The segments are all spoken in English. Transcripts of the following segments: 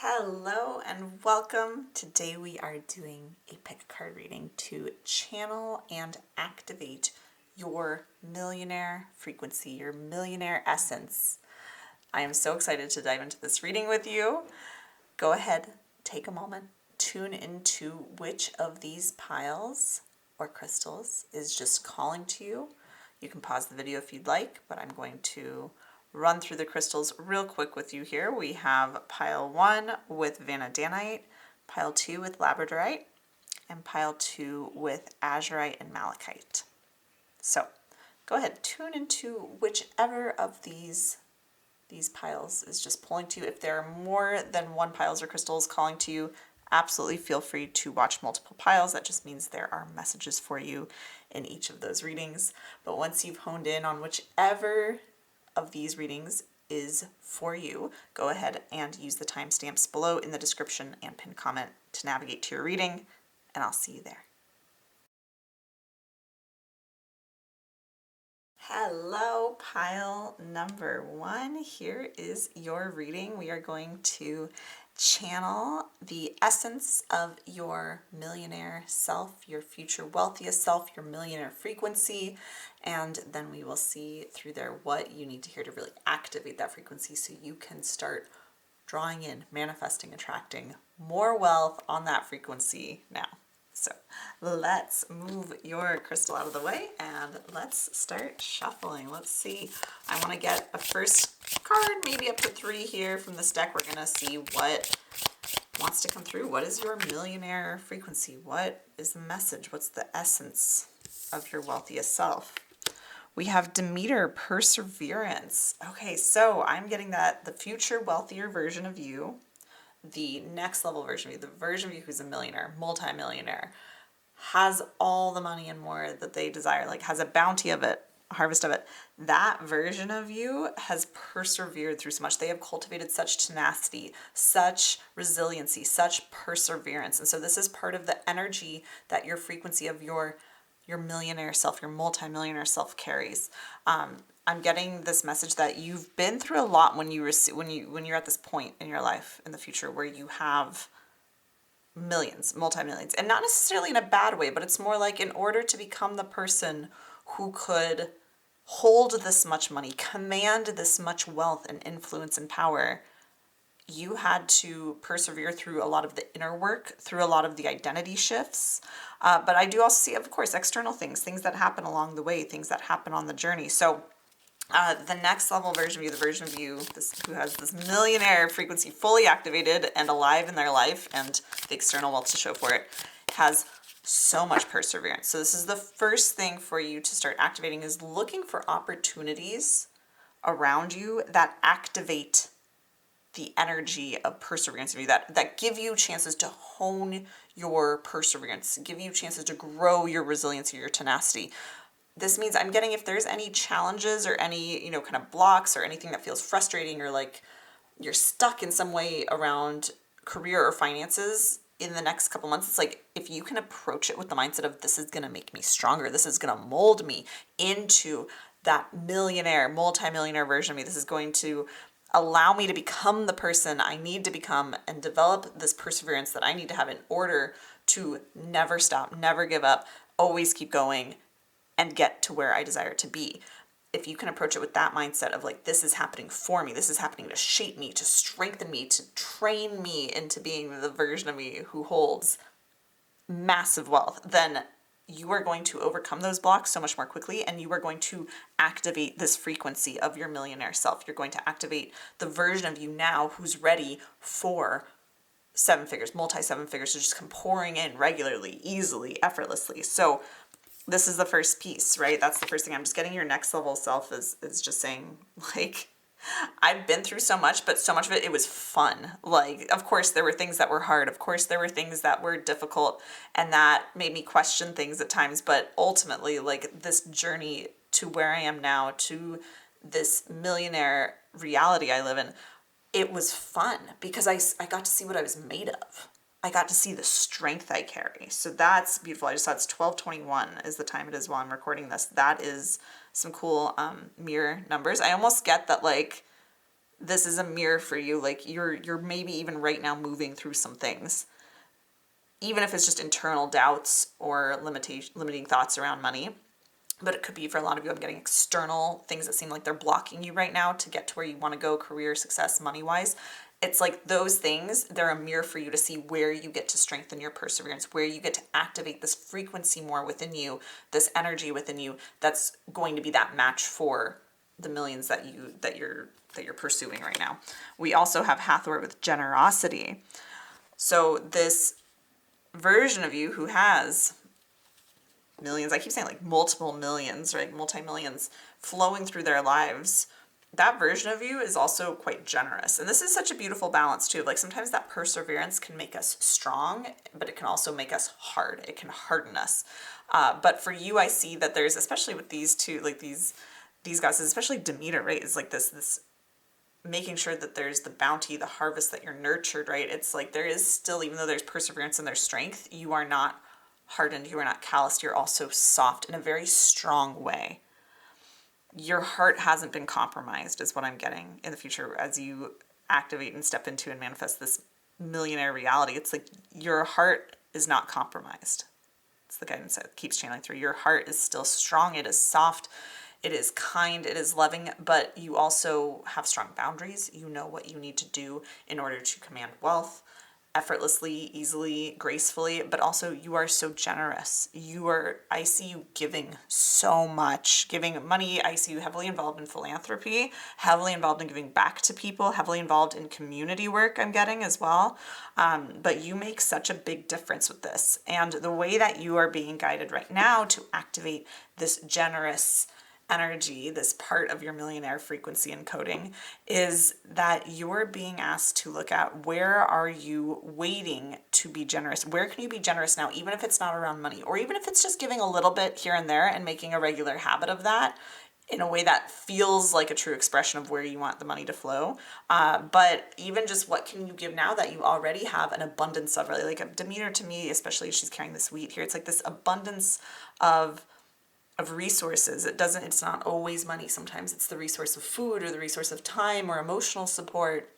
Hello and welcome. Today we are doing a pick card reading to channel and activate your millionaire frequency, your millionaire essence. I am so excited to dive into this reading with you. Go ahead, take a moment, tune into which of these piles or crystals is just calling to you. You can pause the video if you'd like, but I'm going to run through the crystals real quick with you here. We have pile 1 with Vanadanite, pile 2 with Labradorite, and pile 2 with Azurite and malachite. So go ahead, tune into whichever of these piles is just pulling to you. If there are more than one piles or crystals calling to you, absolutely feel free to watch multiple piles. That just means there are messages for you in each of those readings. But once you've honed in on whichever of these readings is for you, go ahead and use the timestamps below in the description and pinned comment to navigate to your reading, and I'll see you there. Hello, pile number 1. Here is your reading. We are going to channel the essence of your millionaire self, your future wealthiest self, your millionaire frequency, and then we will see through there what you need to hear to really activate that frequency so you can start drawing in, manifesting, attracting more wealth on that frequency now. So let's move your crystal out of the way and let's start shuffling. Let's see. I want to get a first card, maybe up to 3 here from this deck. We're going to see what wants to come through. What is your millionaire frequency? What is the message? What's the essence of your wealthiest self? We have Demeter, perseverance. Okay, so I'm getting that the future wealthier version of you, the next level version of you, the version of you who's a millionaire, multi-millionaire, has all the money and more that they desire, like has a bounty of it, a harvest of it. That version of you has persevered through so much. They have cultivated such tenacity, such resiliency, such perseverance. And so this is part of the energy that your frequency of your millionaire self, your multi-millionaire self carries. I'm getting this message that you've been through a lot when you're at this point in your life in the future where you have millions, multi-millions, and not necessarily in a bad way, but it's more like in order to become the person who could hold this much money, command this much wealth and influence and power, you had to persevere through a lot of the inner work, through a lot of the identity shifts. But I do also see, of course, external things that happen along the way, things that happen on the journey. So the next level version of you, the version of you who has this millionaire frequency fully activated and alive in their life and the external wealth to show for it, has so much perseverance. So this is the first thing for you to start activating, is looking for opportunities around you that activate the energy of perseverance of you, that give you chances to hone your perseverance, give you chances to grow your resiliency, your tenacity. This means I'm getting, if there's any challenges or any, kind of blocks or anything that feels frustrating or like you're stuck in some way around career or finances in the next couple months, it's like if you can approach it with the mindset of this is going to make me stronger, this is going to mold me into that millionaire, multi-millionaire version of me, this is going to allow me to become the person I need to become and develop this perseverance that I need to have in order to never stop, never give up, always keep going and get to where I desire to be. If you can approach it with that mindset of like, this is happening for me, this is happening to shape me, to strengthen me, to train me into being the version of me who holds massive wealth, then you are going to overcome those blocks so much more quickly, and you are going to activate this frequency of your millionaire self. You're going to activate the version of you now who's ready for 7 figures, multi-7 figures, to just come pouring in regularly, easily, effortlessly. So this is the first piece, right? That's the first thing. I'm just getting your next level self is just saying, like, I've been through so much, but so much of it was fun. Like, of course, there were things that were hard. Of course, there were things that were difficult and that made me question things at times. But ultimately, like, this journey to where I am now, to this millionaire reality I live in, it was fun because I got to see what I was made of. I got to see the strength I carry. So that's beautiful. I just saw it's 12:21 is the time it is while I'm recording this. That is some cool mirror numbers. I almost get that, like, This is a mirror for you. Like you're maybe even right now moving through some things, even if it's just internal doubts or limiting thoughts around money. But it could be for a lot of you, I'm getting external things that seem like they're blocking you right now to get to where you want to go, career, success, money-wise. It's like those things, they're a mirror for you to see where you get to strengthen your perseverance, where you get to activate this frequency more within you, this energy within you that's going to be that match for the millions that you're pursuing right now. We also have Hathor with generosity. So this version of you who has millions, I keep saying like multiple millions, right? Multi-millions flowing through their lives. That version of you is also quite generous. And this is such a beautiful balance too. Like sometimes that perseverance can make us strong, but it can also make us hard. It can harden us. But for you, I see that there's, especially with these two, like these guys, especially Demeter, right? Is like this making sure that there's the bounty, the harvest, that you're nurtured, right? It's like there is still, even though there's perseverance and there's strength, you are not hardened, you are not calloused, you're also soft in a very strong way. Your heart hasn't been compromised is what I'm getting in the future as you activate and step into and manifest this millionaire reality. It's like your heart is not compromised. It's the guidance that keeps channeling through. Your heart is still strong, it is soft, it is kind, it is loving, but you also have strong boundaries. You know what you need to do in order to command wealth effortlessly, easily, gracefully, but also you are so generous. I see you giving so much, giving money. I see you heavily involved in philanthropy, heavily involved in giving back to people, heavily involved in community work, I'm getting as well. But you make such a big difference with this. And the way that you are being guided right now to activate this generous energy, this part of your millionaire frequency encoding, is that you're being asked to look at where are you waiting to be generous? Where can you be generous now, even if it's not around money, or even if it's just giving a little bit here and there and making a regular habit of that in a way that feels like a true expression of where you want the money to flow. But even just what can you give now that you already have an abundance of, really, like a Demeter to me, especially if she's carrying this wheat here, it's like this abundance of resources. It's not always money. Sometimes it's the resource of food or the resource of time or emotional support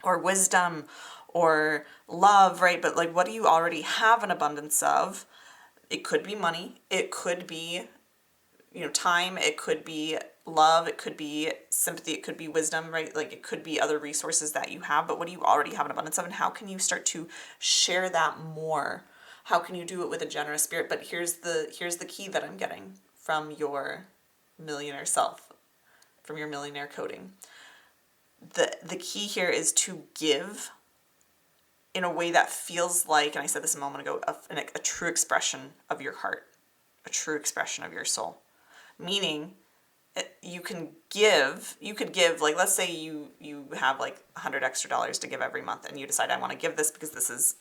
or wisdom or love, right? But like, what do you already have an abundance of? It could be money. It could be, time. It could be love. It could be sympathy. It could be wisdom, right? Like it could be other resources that you have, but what do you already have an abundance of? And how can you start to share that more? How can you do it with a generous spirit? But here's the key that I'm getting from your millionaire self, from your millionaire coding. The key here is to give in a way that feels like, and I said this a moment ago, a true expression of your heart, a true expression of your soul. Meaning, you could give, like, let's say you have like $100 extra to give every month, and you decide, I want to give this because this is,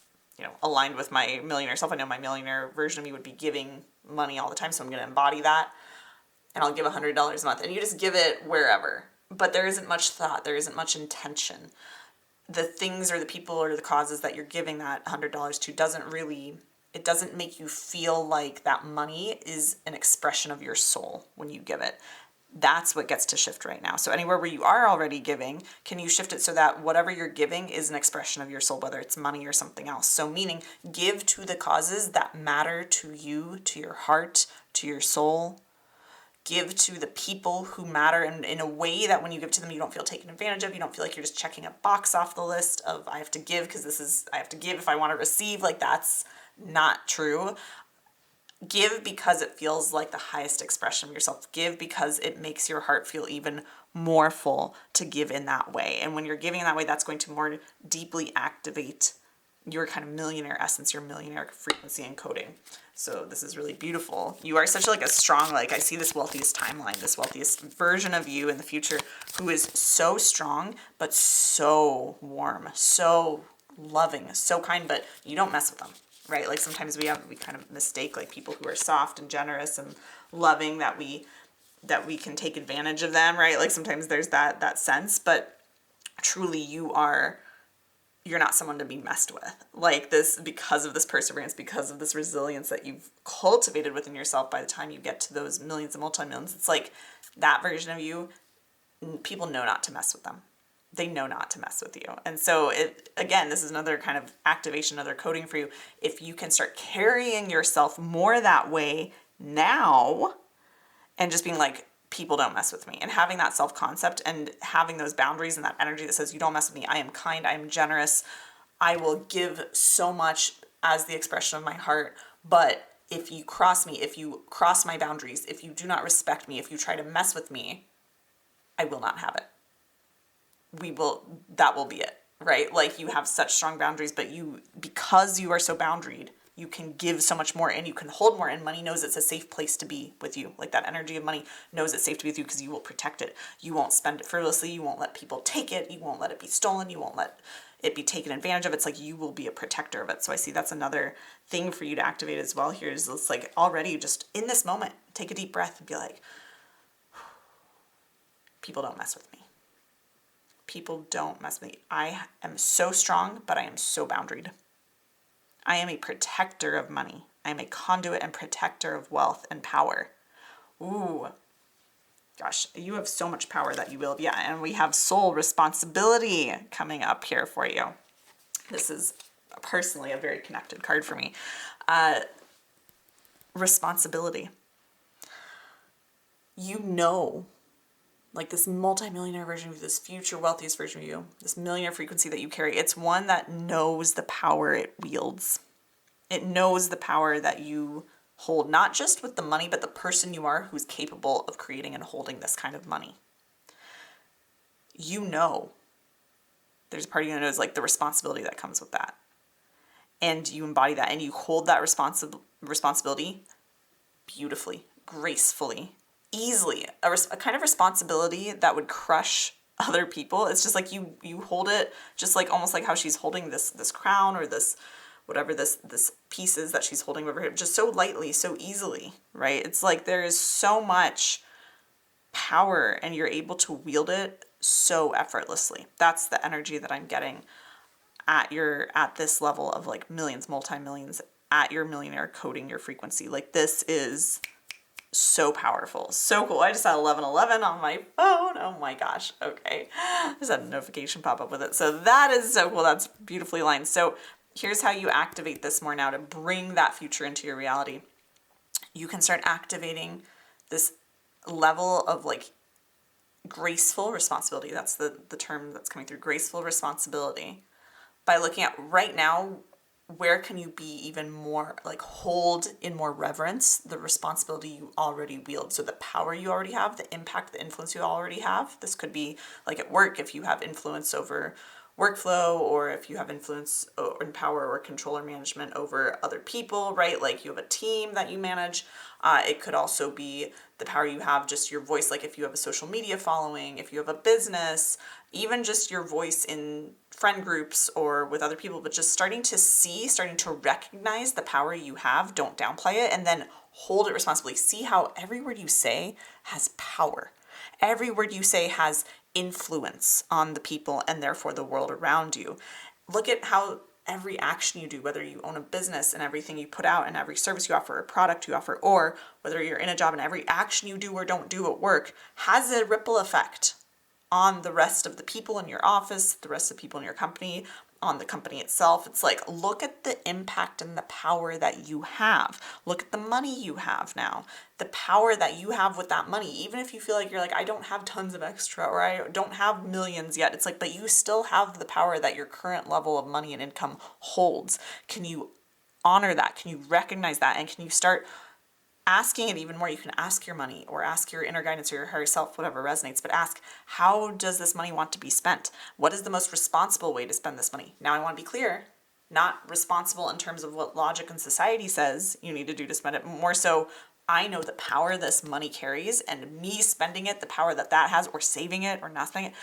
aligned with my millionaire self. I know my millionaire version of me would be giving money all the time, so I'm going to embody that, and I'll give $100 a month, and you just give it wherever. But there isn't much thought, there isn't much intention. The things or the people or the causes that you're giving that $100 to doesn't make you feel like that money is an expression of your soul when you give it. That's what gets to shift right now. So anywhere where you are already giving, can you shift it so that whatever you're giving is an expression of your soul, whether it's money or something else? So meaning, give to the causes that matter to you, to your heart, to your soul. Give to the people who matter in a way that when you give to them, you don't feel taken advantage of. You don't feel like you're just checking a box off the list of, I have to give because I have to give if I want to receive. Like, that's not true. Give because it feels like the highest expression of yourself. Give because it makes your heart feel even more full to give in that way. And when you're giving in that way, that's going to more deeply activate your kind of millionaire essence, your millionaire frequency encoding. So this is really beautiful. You are such like a strong, like I see this wealthiest timeline, this wealthiest version of you in the future who is so strong, but so warm, so loving, so kind, but you don't mess with them. Right? Like sometimes we kind of mistake like people who are soft and generous and loving that we can take advantage of them, right? Like sometimes there's that sense, but truly you're not someone to be messed with. Like this, because of this perseverance, because of this resilience that you've cultivated within yourself, by the time you get to those millions and multi-millions, it's like that version of you, people know not to mess with them. they know not to mess with you. And so again, this is another kind of activation, another coding for you. If you can start carrying yourself more that way now and just being like, people don't mess with me, and having that self-concept and having those boundaries and that energy that says, you don't mess with me. I am kind. I am generous. I will give so much as the expression of my heart. But if you cross me, if you cross my boundaries, if you do not respect me, if you try to mess with me, I will not have it. That will be it, right? Like, you have such strong boundaries, but because you are so boundaried, you can give so much more and you can hold more, and money knows it's a safe place to be with you. Like, that energy of money knows it's safe to be with you because you will protect it. You won't spend it frivolously. You won't let people take it. You won't let it be stolen. You won't let it be taken advantage of. It's like, you will be a protector of it. So I see that's another thing for you to activate as well here, is it's like, already just in this moment, take a deep breath and be like, people don't mess with me. People don't mess with me. I am so strong, but I am so boundaried. I am a protector of money. I am a conduit and protector of wealth and power. Ooh, gosh, you have so much power that you will. Yeah, and we have soul responsibility coming up here for you. This is personally a very connected card for me. Responsibility. You know, like, this multimillionaire version of you, this future wealthiest version of you, this millionaire frequency that you carry, it's one that knows the power it wields. It knows the power that you hold, not just with the money, but the person you are who's capable of creating and holding this kind of money. You know, there's a part of you that knows, like, the responsibility that comes with that. And you embody that, and you hold that responsibility beautifully, gracefully, easily. A kind of responsibility that would crush other people. It's just like you hold it, just like almost like how she's holding this crown, or this whatever this piece is that she's holding over here, just so lightly, so easily, right? It's like there is so much power and you're able to wield it so effortlessly. That's the energy that I'm getting at this level of, like, millions, multi-millions, at your millionaire, coding your frequency. Like, this is so powerful. So cool. I just had 1111 on my phone. Oh my gosh. Okay. I just had a notification pop up with it. So that is so cool. That's beautifully aligned. So here's how you activate this more now to bring that future into your reality. You can start activating this level of, like, graceful responsibility. That's the term that's coming through. Graceful responsibility. By looking at right now, where can you be even more, like, hold in more reverence the responsibility you already wield. So the power you already have, the impact, the influence you already have. This could be like at work, if you have influence over workflow, or if you have influence and power or control or management over other people, right? Like, you have a team that you manage. It could also be the power you have, just your voice. Like, if you have a social media following, if you have a business, even just your voice in friend groups or with other people, but just starting to recognize the power you have. Don't downplay it, and then hold it responsibly. See how every word you say has power. Every word you say has influence on the people and therefore the world around you. Look at how every action you do, whether you own a business and everything you put out and every service you offer or product you offer, or whether you're in a job and every action you do or don't do at work has a ripple effect on the rest of the people in your office, the rest of the people in your company, on the company itself. It's like, look at the impact and the power that you have. Look at the money you have now, the power that you have with that money. Even if you feel like you're like, I don't have tons of extra, or I don't have millions yet. It's like, but you still have the power that your current level of money and income holds. Can you honor that? Can you recognize that? And can you start asking it even more? You can ask your money, or ask your inner guidance or your higher self, whatever resonates, but ask, how does this money want to be spent? What is the most responsible way to spend this money? Now, I want to be clear, not responsible in terms of what logic and society says you need to do to spend it. More so, I know the power this money carries, and me spending it, the power that has, or saving it or not spending it.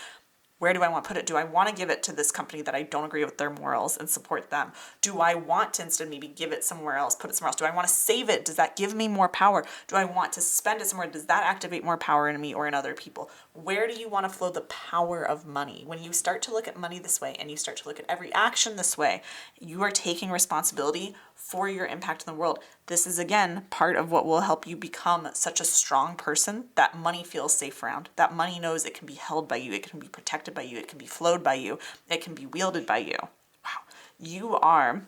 Where do I want to put it? Do I want to give it to this company that I don't agree with their morals and support them? Do I want to instead maybe give it somewhere else, put it somewhere else? Do I want to save it? Does that give me more power? Do I want to spend it somewhere? Does that activate more power in me or in other people? Where do you want to flow the power of money? When you start to look at money this way and you start to look at every action this way, you are taking responsibility for your impact in the world. This is, again, part of what will help you become such a strong person that money feels safe around, that money knows it can be held by you, it can be protected by you, it can be flowed by you, it can be wielded by you. Wow.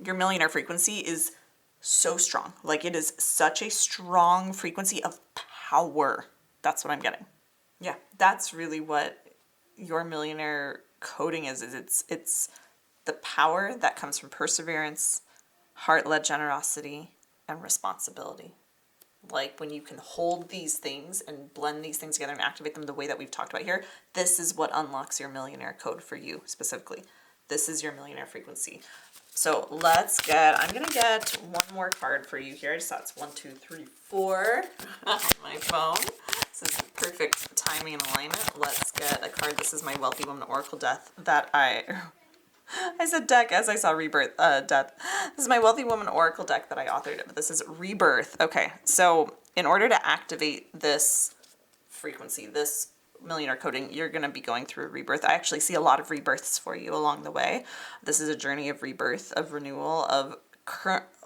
Your millionaire frequency is so strong. Like, it is such a strong frequency of power. That's what I'm getting. Yeah, that's really what your millionaire coding is it's the power that comes from perseverance, heart-led generosity, and responsibility. Like, when you can hold these things and blend these things together and activate them the way that we've talked about here, this is what unlocks your millionaire code for you specifically. This is your millionaire frequency. So I'm going to get one more card for you here. I just thought it's 1, 2, 3, 4 on my phone. This is perfect timing and alignment. Let's get a card. This is my Wealthy Woman Oracle deck that I said deck as I saw rebirth, death. This is my Wealthy Woman Oracle deck that I authored, but this is rebirth. Okay, so in order to activate this frequency, this millionaire coding, you're going to be going through a rebirth. I actually see a lot of rebirths for you along the way. This is a journey of rebirth, of renewal, of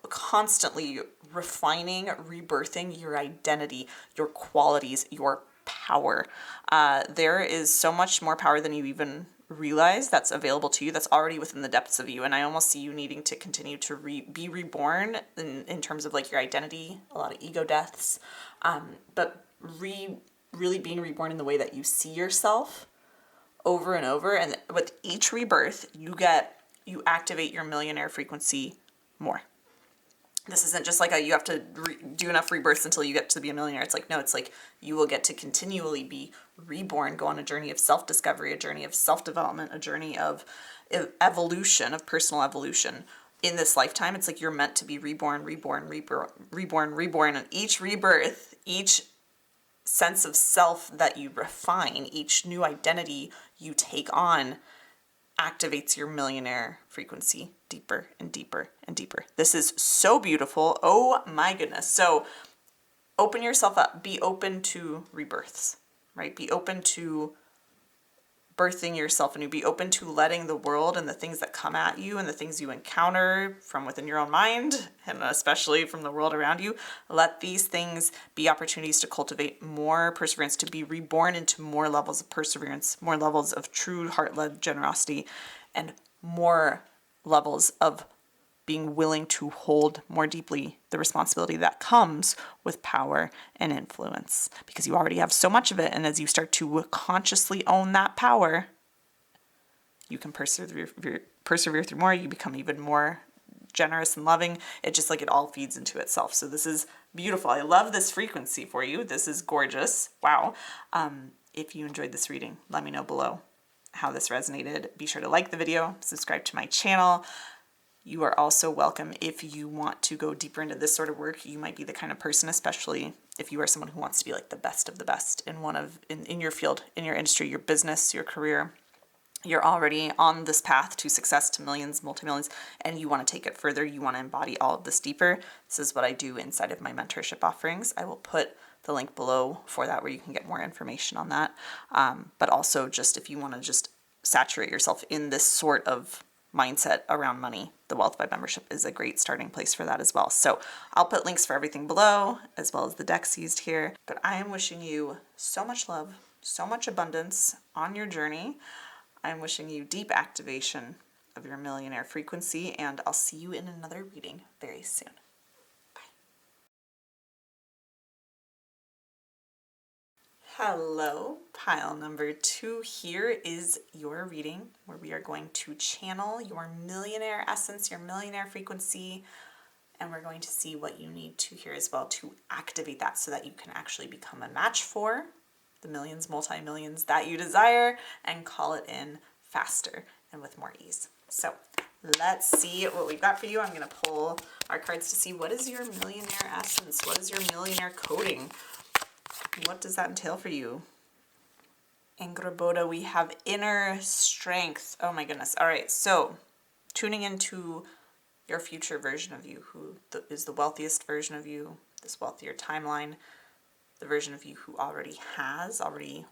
constantly refining, rebirthing your identity, your qualities, your power. There is so much more power than you even realize that's available to you, that's already within the depths of you. And I almost see you needing to continue to be reborn in terms of like your identity, a lot of ego deaths, but really being reborn in the way that you see yourself over and over. And with each rebirth, you activate your millionaire frequency more. This isn't just like you have to do enough rebirths until you get to be a millionaire. It's like, no, it's like you will get to continually be reborn, go on a journey of self-discovery, a journey of self-development, a journey of evolution, of personal evolution. In this lifetime, it's like you're meant to be reborn. And each rebirth, each sense of self that you refine, each new identity you take on activates your millionaire frequency deeper and deeper and deeper. This is so beautiful. Oh my goodness. So open yourself up. Be open to rebirths, right? Be open to birthing yourself anew. Be open to letting the world and the things that come at you and the things you encounter from within your own mind, and especially from the world around you, let these things be opportunities to cultivate more perseverance, to be reborn into more levels of perseverance, more levels of true heart-led generosity, and more levels of being willing to hold more deeply the responsibility that comes with power and influence, because you already have so much of it. And as you start to consciously own that power, you can persevere through more. You become even more generous and loving. It just like it all feeds into itself. So this is beautiful. I love this frequency for you. This is gorgeous. Wow. If you enjoyed this reading, let me know below how this resonated. Be sure to like the video, subscribe to my channel. You are also welcome if you want to go deeper into this sort of work. You might be the kind of person, especially if you are someone who wants to be like the best of the best in your field, in your industry, your business, your career. You're already on this path to success, to millions, multi-millions, and you want to take it further. You want to embody all of this deeper. This is what I do inside of my mentorship offerings. I will put the link below for that where you can get more information on that. But also just if you want to just saturate yourself in this sort of mindset around money, the Wealth Vibe membership is a great starting place for that as well. So I'll put links for everything below, as well as the decks used here. But I am wishing you so much love, so much abundance on your journey. I'm wishing you deep activation of your millionaire frequency, and I'll see you in another reading very soon. Hello, pile number 2. Here is your reading where we are going to channel your millionaire essence, your millionaire frequency, and we're going to see what you need to hear as well to activate that so that you can actually become a match for the millions, multi-millions that you desire and call it in faster and with more ease. So let's see what we've got for you. I'm going to pull our cards to see what is your millionaire essence, what is your millionaire coding. What does that entail for you? In Graboda, we have inner strength. Oh my goodness. All right. So tuning into your future version of you, who is the wealthiest version of you, this wealthier timeline. the version of you who already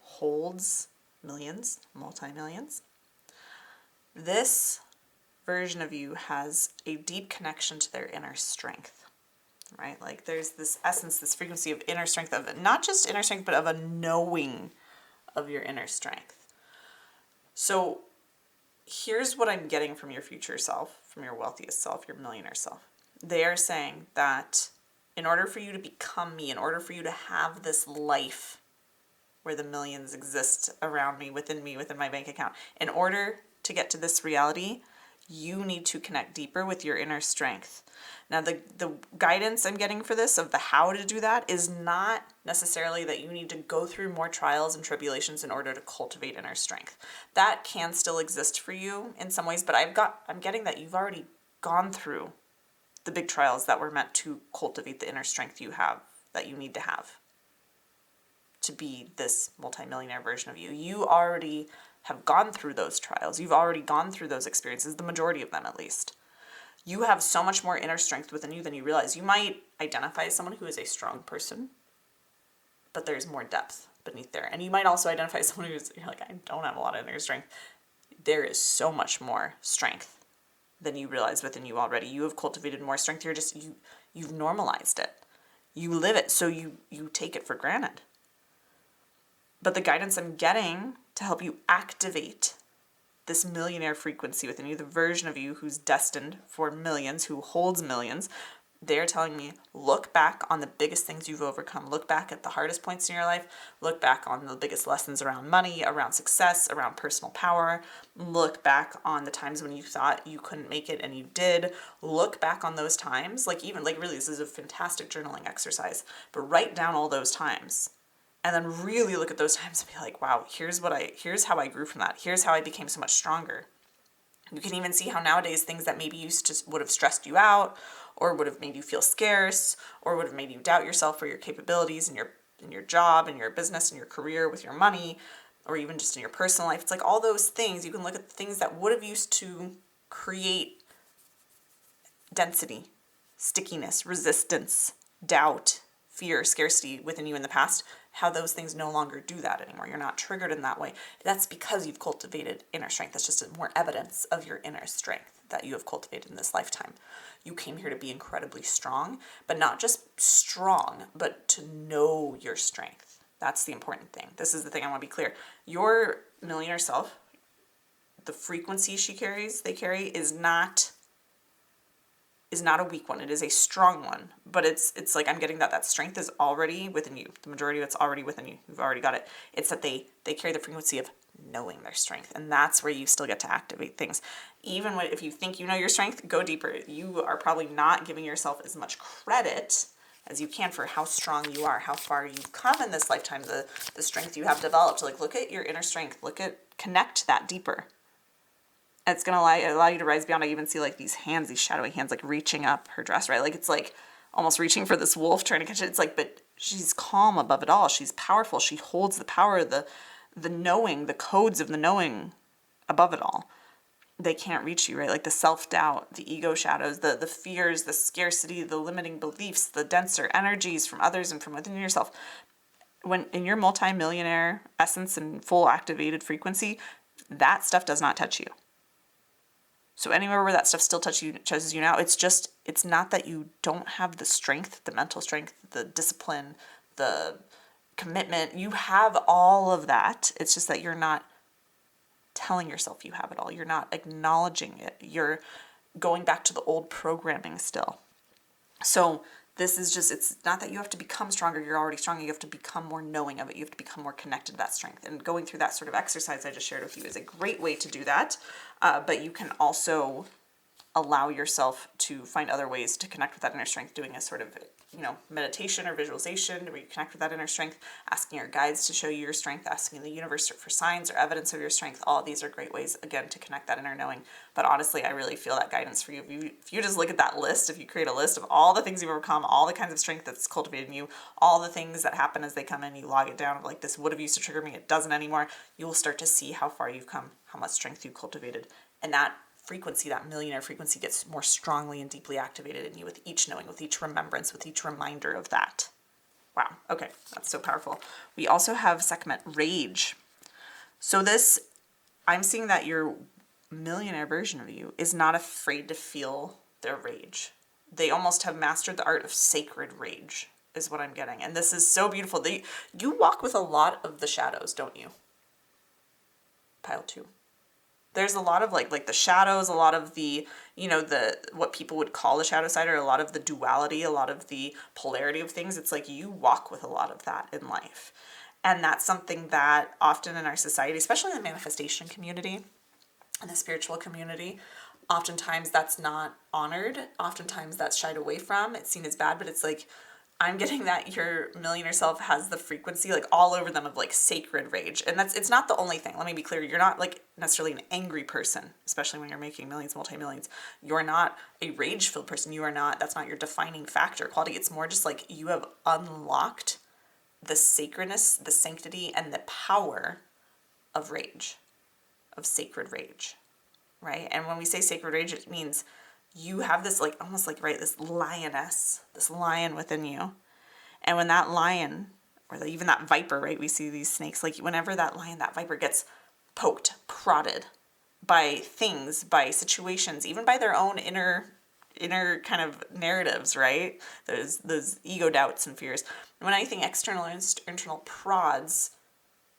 holds millions, multi-millions. This version of you has a deep connection to their inner strength, right? Like there's this essence, this frequency of inner strength, of not just inner strength, but of a knowing of your inner strength. So here's what I'm getting from your future self, from your wealthiest self, your millionaire self. They are saying that in order for you to become me, in order for you to have this life where the millions exist around me, within my bank account, in order to get to this reality, you need to connect deeper with your inner strength. Now, the guidance I'm getting for this, of the how to do that, is not necessarily that you need to go through more trials and tribulations in order to cultivate inner strength. That can still exist for you in some ways, but I'm getting that you've already gone through the big trials that were meant to cultivate the inner strength you have, that you need to have to be this multimillionaire version of you. You already have gone through those trials. You've already gone through those experiences, the majority of them at least. You have so much more inner strength within you than you realize. You might identify as someone who is a strong person, but there's more depth beneath there. And you might also identify as someone you're like, I don't have a lot of inner strength. There is so much more strength than you realize within you already. You have cultivated more strength. You've normalized it. You live it, so you take it for granted. But the guidance I'm getting to help you activate this millionaire frequency within you, the version of you who's destined for millions, who holds millions, they're telling me, look back on the biggest things you've overcome. Look back at the hardest points in your life. Look back on the biggest lessons around money, around success, around personal power. Look back on the times when you thought you couldn't make it and you did. Look back on those times. Really, this is a fantastic journaling exercise. But write down all those times. And then really look at those times and be like, wow, here's how I grew from that. Here's how I became so much stronger. You can even see how nowadays things that maybe would have stressed you out, or would have made you feel scarce, or would have made you doubt yourself or your capabilities in your job, in your business, in your career, with your money, or even just in your personal life. It's like all those things, you can look at the things that would have used to create density, stickiness, resistance, doubt, fear, scarcity within you in the past, how those things no longer do that anymore. You're not triggered in that way. That's because you've cultivated inner strength. That's just more evidence of your inner strength that you have cultivated in this lifetime. You came here to be incredibly strong, but not just strong, but to know your strength. That's the important thing. This is the thing I want to be clear. Your millionaire self, the frequency they carry is not a weak one. It is a strong one, but it's like I'm getting that strength is already within you. The majority of it's already within you. You've already got it. It's that they carry the frequency of knowing their strength, and that's where you still get to activate things. Even if you think you know your strength, go deeper. You are probably not giving yourself as much credit as you can for how strong you are, how far you've come in this lifetime, the strength you have developed. Like, look at your inner strength. Connect that deeper. It's going to allow you to rise beyond. I even see like these hands, these shadowy hands, like reaching up her dress, right? Like it's like almost reaching for this wolf, trying to catch it. It's like, but she's calm above it all. She's powerful. She holds the power, the knowing, the codes of the knowing above it all. They can't reach you, right? Like the self-doubt, the ego shadows, the fears, the scarcity, the limiting beliefs, the denser energies from others and from within yourself. When in your multi-millionaire essence and full activated frequency, that stuff does not touch you. So anywhere where that stuff still touches you now, it's not that you don't have the strength, the mental strength, the discipline, the commitment. You have all of that. It's just that you're not telling yourself you have it all. You're not acknowledging it. You're going back to the old programming still. So this is it's not that you have to become stronger. You're already strong. You have to become more knowing of it. You have to become more connected to that strength. And going through that sort of exercise I just shared with you is a great way to do that. But you can also allow yourself to find other ways to connect with that inner strength, doing a sort of, meditation or visualization where you connect with that inner strength, asking your guides to show you your strength, asking the universe for signs or evidence of your strength. All of these are great ways, again, to connect that inner knowing. But honestly, I really feel that guidance for you. If you just look at that list, if you create a list of all the things you've overcome, all the kinds of strength that's cultivated in you, all the things that happen as they come in, you log it down, like this would have used to trigger me, it doesn't anymore, you will start to see how far you've come, how much strength you've cultivated. And that frequency, that millionaire frequency, gets more strongly and deeply activated in you with each knowing, with each remembrance, with each reminder of that. Wow. Okay. That's so powerful. We also have Sekhmet, rage. So this, I'm seeing that your millionaire version of you is not afraid to feel their rage. They almost have mastered the art of sacred rage, is what I'm getting. And this is so beautiful. You walk with a lot of the shadows, don't you? Pile 2. There's a lot of like the shadows, a lot of the, the what people would call the shadow side, or a lot of the duality, a lot of the polarity of things. It's like you walk with a lot of that in life. And that's something that often in our society, especially in the manifestation community and the spiritual community, oftentimes that's not honored. Oftentimes that's shied away from. It's seen as bad, but it's like, I'm getting that your millionaire self has the frequency like all over them of like sacred rage. And it's not the only thing. Let me be clear. You're not like necessarily an angry person, especially when you're making millions, multi-millions. You're not a rage-filled person. That's not your defining factor quality. It's more just like you have unlocked the sacredness, the sanctity, and the power of rage, of sacred rage, right? And when we say sacred rage, it means you have this like, almost like, right, this lioness, this lion within you. And when that lion, or even that viper, right, we see these snakes, like whenever that lion, that viper gets poked, prodded by things, by situations, even by their own inner kind of narratives, right? Those ego doubts and fears. When anything external or internal prods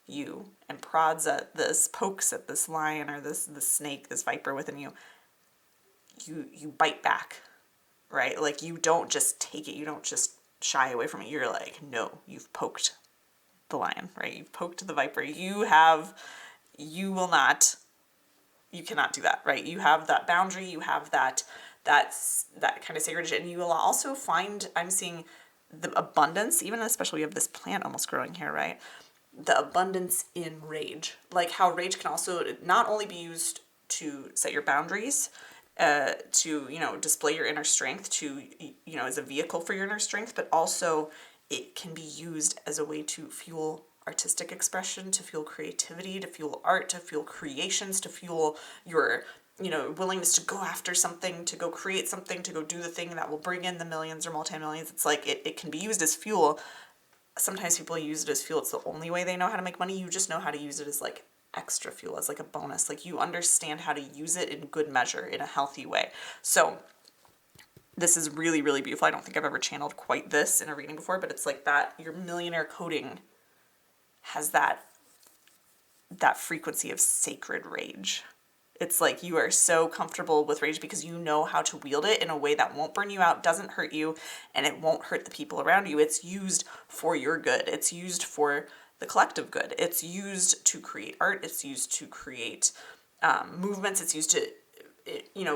you and prods at this, pokes at this lion or this snake, this viper within you, you bite back, right? Like you don't just take it, you don't just shy away from it. You're like, no, you've poked the lion, right? You've poked the viper. You cannot do that, right? You have that boundary, you have that kind of sacred, and you will also find, I'm seeing the abundance, even especially we have this plant almost growing here, right? The abundance in rage, like how rage can also not only be used to set your boundaries, to, display your inner strength, to, as a vehicle for your inner strength, but also it can be used as a way to fuel artistic expression, to fuel creativity, to fuel art, to fuel creations, to fuel your, willingness to go after something, to go create something, to go do the thing that will bring in the millions or multi-millions. It's like it can be used as fuel. Sometimes people use it as fuel. It's the only way they know how to make money. You just know how to use it as like extra fuel, as like a bonus. Like you understand how to use it in good measure, in a healthy way. So this is really, really beautiful. I don't think I've ever channeled quite this in a reading before, but it's like that your millionaire coding has that frequency of sacred rage. It's like you are so comfortable with rage because you know how to wield it in a way that won't burn you out, doesn't hurt you, and it won't hurt the people around you. It's used for your good. It's used for the collective good. It's used to create art. It's used to create movements. It's used to,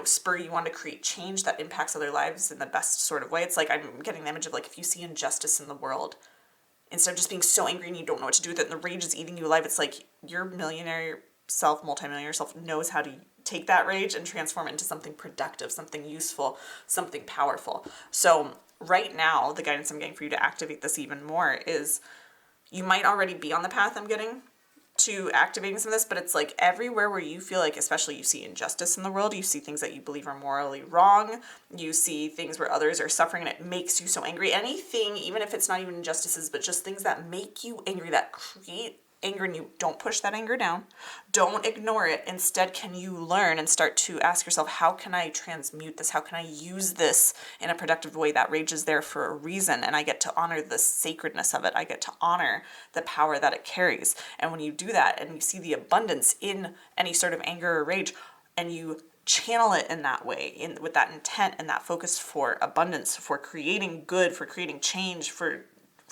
spur you on to create change that impacts other lives in the best sort of way. It's like I'm getting the image of like if you see injustice in the world, instead of just being so angry and you don't know what to do with it and the rage is eating you alive, it's like your millionaire self, multimillionaire self knows how to take that rage and transform it into something productive, something useful, something powerful. So right now, the guidance I'm getting for you to activate this even more is you might already be on the path I'm getting to activating some of this, but it's like everywhere where you feel like, especially you see injustice in the world, you see things that you believe are morally wrong, you see things where others are suffering and it makes you so angry. Anything, even if it's not even injustices, but just things that make you angry, that create anger in you, don't push that anger down. Don't ignore it. Instead, can you learn and start to ask yourself, how can I transmute this? How can I use this in a productive way? That rage is there for a reason, and I get to honor the sacredness of it. I get to honor the power that it carries. And when you do that and you see the abundance in any sort of anger or rage, and you channel it in that way, with that intent and that focus for abundance, for creating good, for creating change, for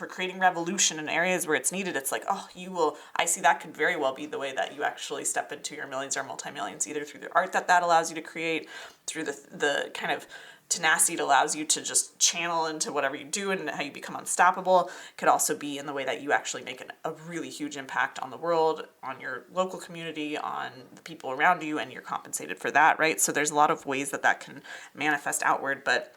creating revolution in areas where it's needed, it's like, I see that could very well be the way that you actually step into your millions or multi-millions, either through the art that allows you to create, through the kind of tenacity it allows you to just channel into whatever you do and how you become unstoppable. It could also be in the way that you actually make a really huge impact on the world, on your local community, on the people around you, and you're compensated for that, right? So there's a lot of ways that can manifest outward, but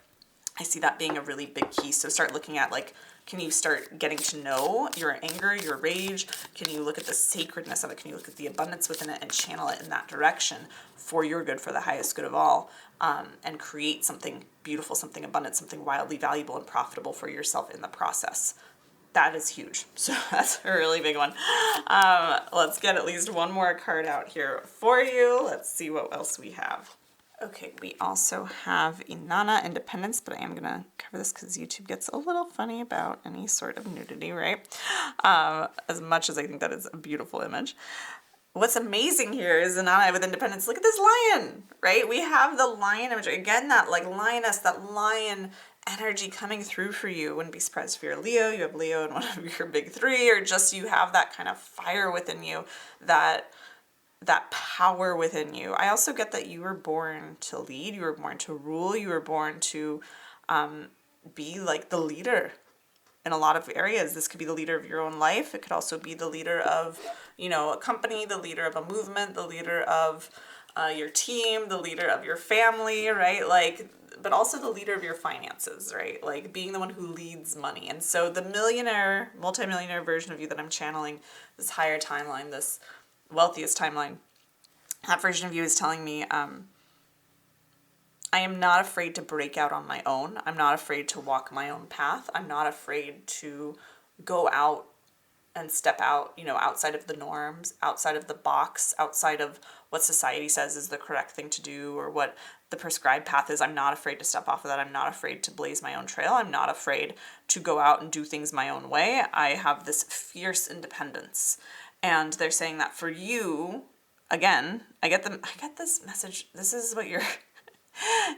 I see that being a really big key. So start looking at like, can you start getting to know your anger, your rage? Can you look at the sacredness of it? Can you look at the abundance within it and channel it in that direction for your good, for the highest good of all, and create something beautiful, something abundant, something wildly valuable and profitable for yourself in the process? That is huge. So that's a really big one. Let's get at least one more card out here for you. Let's see what else we have. Okay, we also have Inanna, Independence, but I am going to cover this because YouTube gets a little funny about any sort of nudity, right? As much as I think that is a beautiful image. What's amazing here is Inanna with Independence. Look at this lion, right? We have the lion image. Again, that like lioness, that lion energy coming through for you. Wouldn't be surprised if you're a Leo, you have Leo in one of your big three, or just you have that kind of fire within you, that power within you. I also get that you were born to lead, you were born to rule, you were born to be like the leader in a lot of areas. This could be the leader of your own life. It could also be the leader of, you know, a company, the leader of a movement, the leader of your team, the leader of your family, right? Like, but also the leader of your finances, right? Like being the one who leads money. And so the millionaire, multimillionaire version of you that I'm channeling, this higher timeline, this wealthiest timeline, that version of you is telling me, I am not afraid to break out on my own. I'm not afraid to walk my own path. I'm not afraid to go out and step out, you know, outside of the norms, outside of the box, outside of what society says is the correct thing to do or what the prescribed path is. I'm not afraid to step off of that. I'm not afraid to blaze my own trail. I'm not afraid to go out and do things my own way. I have this fierce independence. And they're saying that for you, again, I get this message. This is what your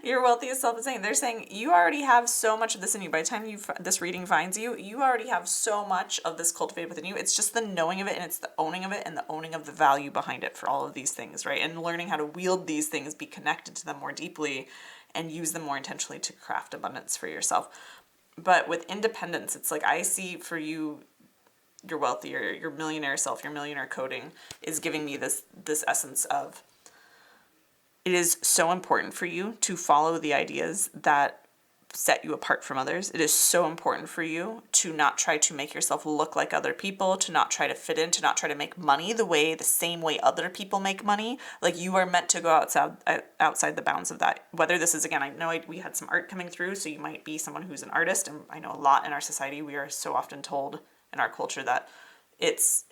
wealthiest self is saying. They're saying you already have so much of this in you. By the time this reading finds you, you already have so much of this cultivated within you. It's just the knowing of it, and it's the owning of it, and the owning of the value behind it for all of these things, right? And learning how to wield these things, be connected to them more deeply, and use them more intentionally to craft abundance for yourself. But with independence, it's like I see for you, your wealthy or your millionaire self, your millionaire coding is giving me this essence of, it is so important for you to follow the ideas that set you apart from others. It is so important for you to not try to make yourself look like other people, to not try to fit in, to not try to make money the same way other people make money. Like you are meant to go outside the bounds of that. Whether this is, again, I know we had some art coming through, so you might be someone who's an artist. And I know a lot in our society, we are so often told in our culture that it's,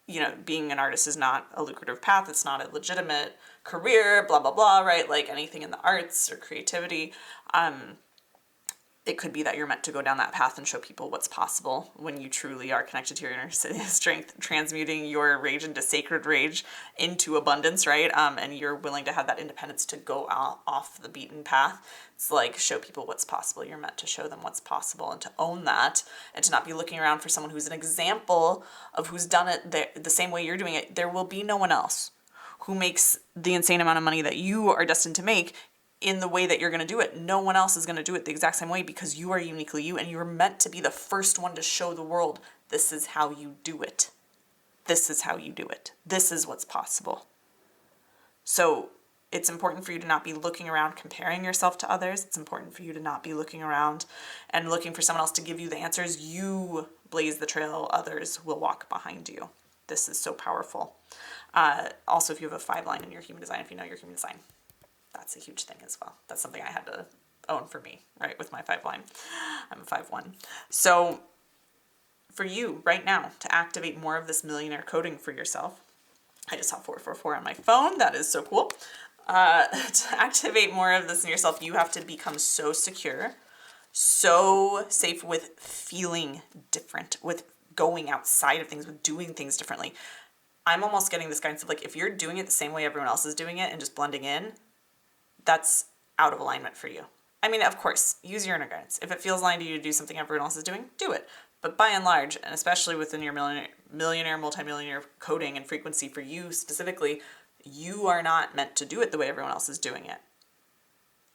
you know, being an artist is not a lucrative path. It's not a legitimate career, blah, blah, blah, right? Like anything in the arts or creativity. It could be that you're meant to go down that path and show people what's possible when you truly are connected to your inner strength, transmuting your rage into sacred rage into abundance, right? And you're willing to have that independence to go off the beaten path. It's like show people what's possible. You're meant to show them what's possible and to own that and to not be looking around for someone who's an example of who's done it the same way you're doing it. There will be no one else who makes the insane amount of money that you are destined to make in the way that you're going to do it. No one else is going to do it the exact same way because you are uniquely you, and you're meant to be the first one to show the world this is how you do it. This is how you do it. This is what's possible. So it's important for you to not be looking around comparing yourself to others. It's important for you to not be looking around and looking for someone else to give you the answers. You blaze the trail. Others will walk behind you. This is so powerful. Also, if you have a 5 line in your human design, if you know your human design, that's a huge thing as well. That's something I had to own for me, right? With my 5 line. I'm a 5-1. So for you right now to activate more of this millionaire coding for yourself, I just saw 444 on my phone. That is so cool. To activate more of this in yourself, you have to become so secure, so safe with feeling different, with going outside of things, with doing things differently. I'm almost getting this guidance of like, if you're doing it the same way everyone else is doing it and just blending in, that's out of alignment for you. I mean, of course, use your inner guidance. If it feels aligned to you to do something everyone else is doing, do it. But by and large, and especially within your millionaire, multimillionaire coding and frequency for you specifically, you are not meant to do it the way everyone else is doing it.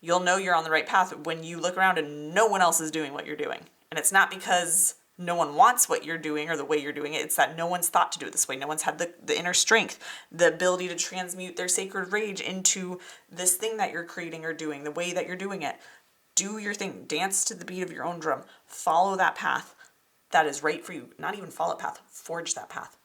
You'll know you're on the right path when you look around and no one else is doing what you're doing. And it's not because no one wants what you're doing or the way you're doing it. It's that no one's thought to do it this way. No one's had the inner strength, the ability to transmute their sacred rage into this thing that you're creating or doing, the way that you're doing it. Do your thing. Dance to the beat of your own drum. Follow that path that is right for you. Not even follow a path. Forge that path.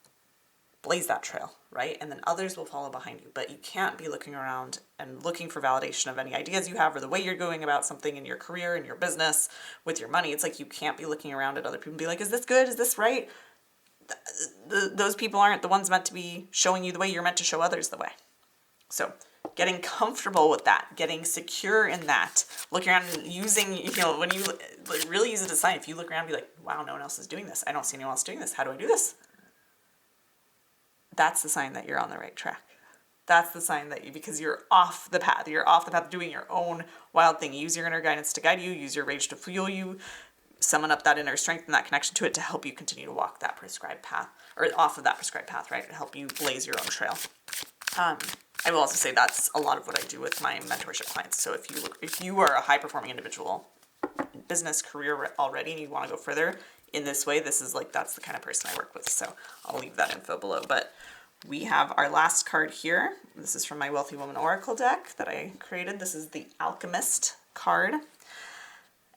blaze that trail, right? And then others will follow behind you. But you can't be looking around and looking for validation of any ideas you have or the way you're going about something in your career, in your business, with your money. It's like you can't be looking around at other people and be like, is this good? Is this right? Those people aren't the ones meant to be showing you the way. You're meant to show others the way. So getting comfortable with that, getting secure in that, looking around and using, when you really use it as a sign, if you look around and be like, wow, no one else is doing this. I don't see anyone else doing this. How do I do this? That's the sign that you're on the right track. That's the sign that because you're off the path. You're off the path doing your own wild thing. Use your inner guidance to guide you. Use your rage to fuel you. Summon up that inner strength and that connection to it to help you continue to walk that prescribed path, or off of that prescribed path, right? To help you blaze your own trail. I will also say that's a lot of what I do with my mentorship clients. So if you are a high performing individual, business, career already, and you want to go further in this way, that's the kind of person I work with. So I'll leave that info below. But we have our last card here. This is from my Wealthy Woman Oracle deck that I created. This is the Alchemist card.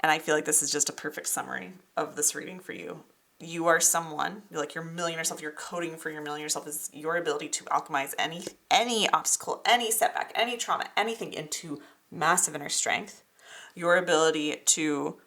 And I feel like this is just a perfect summary of this reading for you. You are someone, like your millionaire self, your coding for your millionaire self is your ability to alchemize any obstacle, any setback, any trauma, anything into massive inner strength. Your ability to,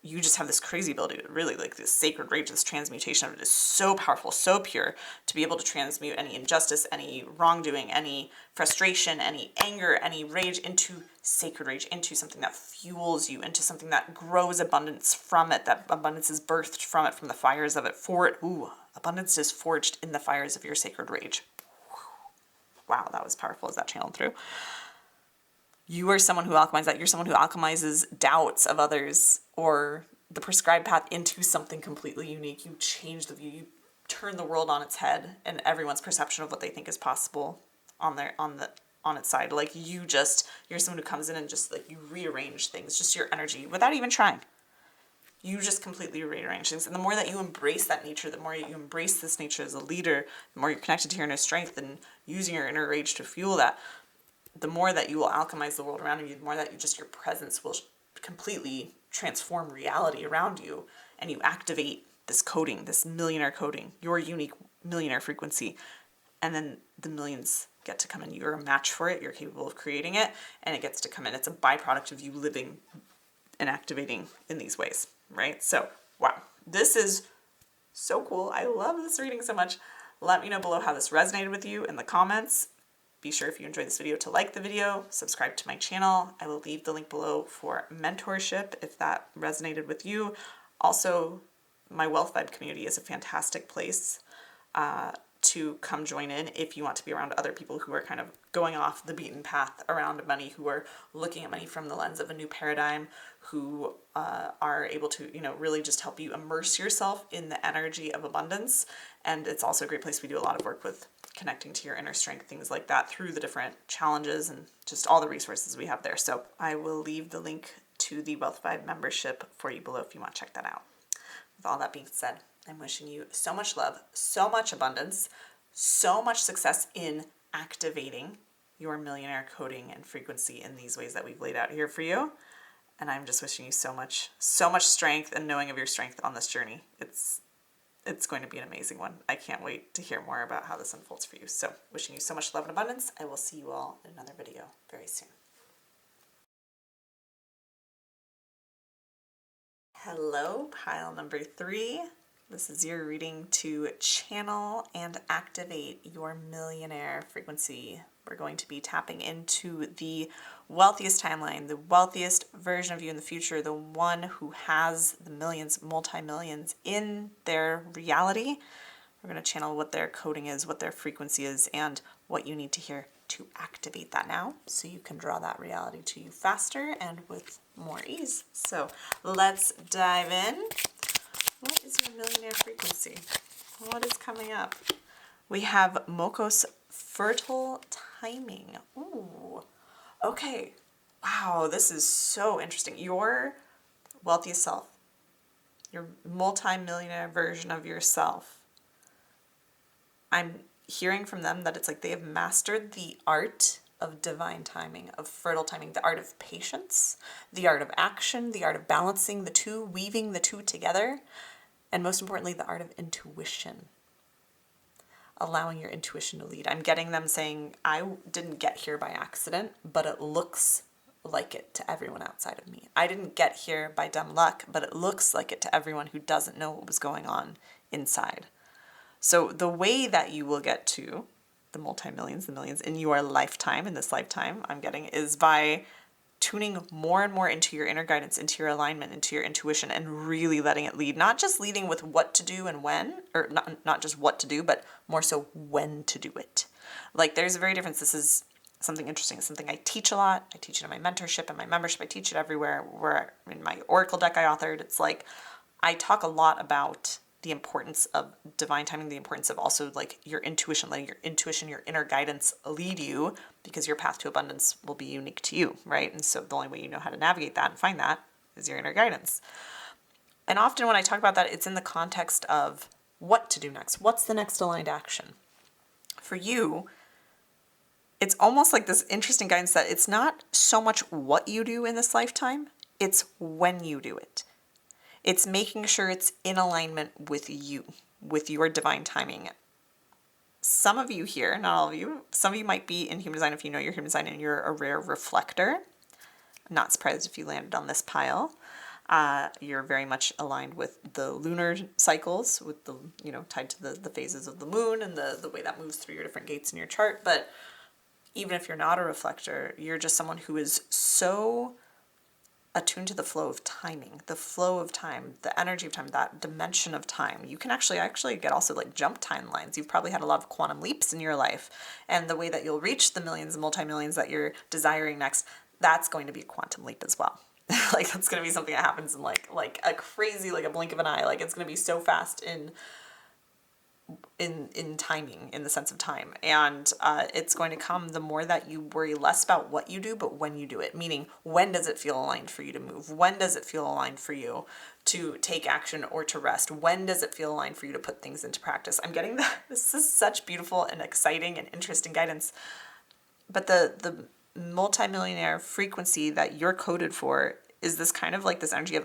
you just have this crazy ability to really, like this sacred rage, this transmutation of it is so powerful, so pure, to be able to transmute any injustice, any wrongdoing, any frustration, any anger, any rage into sacred rage, into something that fuels you, into something that grows abundance from it, that abundance is birthed from it, from the fires of it, for it. Ooh, abundance is forged in the fires of your sacred rage. Wow, that was powerful as that channeled through. You are someone who alchemizes that. You're someone who alchemizes doubts of others or the prescribed path into something completely unique. You change the view. You turn the world on its head and everyone's perception of what they think is possible on its side. Like you're someone who comes in and just like you rearrange things, just your energy without even trying. You just completely rearrange things. And the more that you embrace that nature, the more you embrace this nature as a leader, the more you're connected to your inner strength and using your inner rage to fuel that, the more that you will alchemize the world around you, the more that your presence will completely transform reality around you, and you activate this coding, this millionaire coding, your unique millionaire frequency, and then the millions get to come in. You're a match for it, you're capable of creating it, and it gets to come in. It's a byproduct of you living and activating in these ways, right? So, wow, this is so cool. I love this reading so much. Let me know below how this resonated with you in the comments. Be sure if you enjoyed this video to like the video, subscribe to my channel. I will leave the link below for mentorship if that resonated with you. Also, my Wealth Vibe community is a fantastic place to come join in if you want to be around other people who are kind of going off the beaten path around money, who are looking at money from the lens of a new paradigm, who are able to, really just help you immerse yourself in the energy of abundance. And it's also a great place. We do a lot of work with connecting to your inner strength, things like that, through the different challenges and just all the resources we have there. So I will leave the link to the Wealth Vibe membership for you below if you want to check that out. With all that being said, I'm wishing you so much love, so much abundance, so much success in activating your millionaire coding and frequency in these ways that we've laid out here for you. And I'm just wishing you so much strength and knowing of your strength on this journey. It's going to be an amazing one. I can't wait to hear more about how this unfolds for you. So wishing you so much love and abundance. I will see you all in another video very soon. Hello, pile number 3. This is your reading to channel and activate your millionaire frequency. We're going to be tapping into the wealthiest timeline, the wealthiest version of you in the future, the one who has the millions, multi-millions in their reality. We're going to channel what their coding is, what their frequency is, and what you need to hear to activate that now so you can draw that reality to you faster and with more ease. So let's dive in. What is your millionaire frequency? What is coming up? We have Moko's fertile timing. Ooh, okay. Wow, this is so interesting. Your wealthiest self, your multi-millionaire version of yourself. I'm hearing from them that it's like they have mastered the art of divine timing, of fertile timing, the art of patience, the art of action, the art of balancing the two, weaving the two together, and most importantly, the art of intuition. allowing your intuition to lead. I'm getting them saying, I didn't get here by accident, but it looks like it to everyone outside of me. I didn't get here by dumb luck, but it looks like it to everyone who doesn't know what was going on inside. So the way that you will get to the multi-millions, the millions in your lifetime, in this lifetime, I'm getting, is by tuning more and more into your inner guidance, into your alignment, into your intuition, and really letting it lead. Not just leading with what to do and when, or not just what to do, but more so when to do it. Like, there's a very difference. This is something interesting. It's something I teach a lot. I teach it in my mentorship and my membership. I teach it everywhere. Where in my Oracle deck I authored, it's like I talk a lot about the importance of divine timing, the importance of also like your intuition, letting your intuition, your inner guidance lead you, because your path to abundance will be unique to you, right? And so the only way you know how to navigate that and find that is your inner guidance. And often when I talk about that, it's in the context of what to do next. What's the next aligned action? For you, it's almost like this interesting guidance that it's not so much what you do in this lifetime, it's when you do it. It's making sure it's in alignment with you, with your divine timing. Some of you here, not all of you, some of you might be in human design if you know your human design and you're a rare reflector. I'm not surprised if you landed on this pile. You're very much aligned with the lunar cycles, with the, tied to the phases of the moon and the way that moves through your different gates in your chart. But even if you're not a reflector, you're just someone who is so attuned to the flow of timing, the flow of time, the energy of time, that dimension of time. You can actually get also like jump timelines. You've probably had a lot of quantum leaps in your life, and the way that you'll reach the millions and multi-millions that you're desiring next, that's going to be a quantum leap as well. Like, that's going to be something that happens in like a crazy, like a blink of an eye. Like, it's going to be so fast in timing, in the sense of time. And it's going to come the more that you worry less about what you do, but when you do it. Meaning, when does it feel aligned for you to move? When does it feel aligned for you to take action or to rest? When does it feel aligned for you to put things into practice? I'm getting that. This is such beautiful and exciting and interesting guidance. But the multimillionaire frequency that you're coded for is this kind of like this energy of,